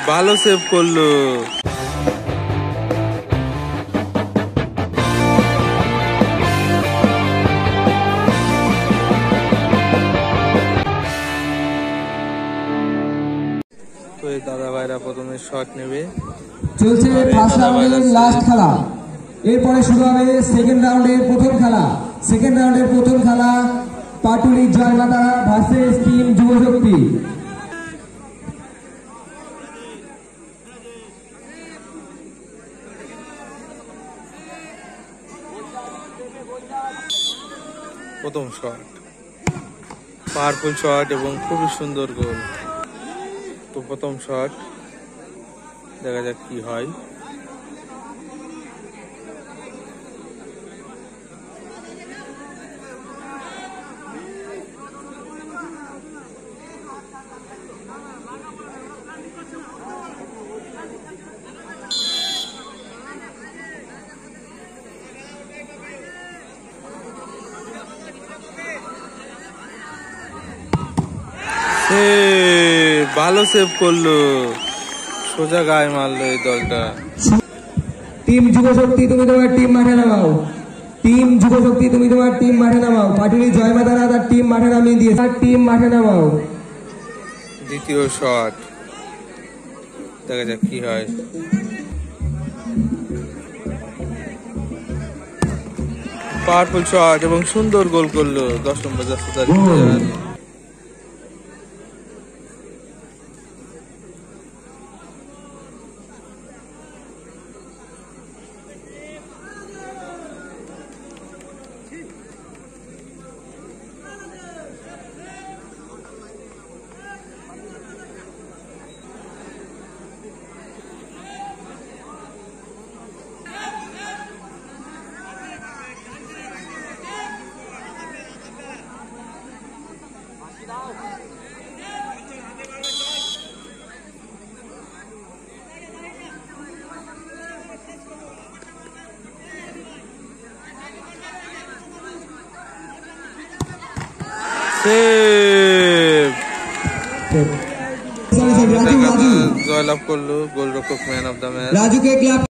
ভালো সেভ করলো। তো এই দাদা ভাইরা প্রথমে শট নেবে। চলছে ফার্স্ট রাউন্ডের লাস্ট খেলা, এরপরে শুরু হবে সেকেন্ড রাউন্ডের প্রথম খেলা। সেকেন্ড রাউন্ডের প্রথম খেলা পাটুলি জয়মাতা ভার্সেস টিম যুবশক্তি। প্রথম শট পাওয়ারফুল শট এবং খুবই সুন্দর গোল। তো প্রথম শট দেখা যাক কি হয়। ভালো সেভ করলো, সোজা গায়ে মারলো এই দলটা। টিম যুবশক্তি তুমি তোমার টিম মাঠে নামাও। টিম যুবশক্তি তুমি তোমার টিম মাঠে নামাও। পাটুলি জয়মাতারা তার টিম মাঠে নামিয়ে দিয়ে তার টিম মাঠে নামাও। দ্বিতীয় শট দেখা যাক কি হয়। পাওয়ারফুল শট এবং সুন্দর গোল করলো 10 নম্বর জাস্তার। জয়লাভ করলো গোলরক্ষক ম্যান অফ দ্য ম্যাচ।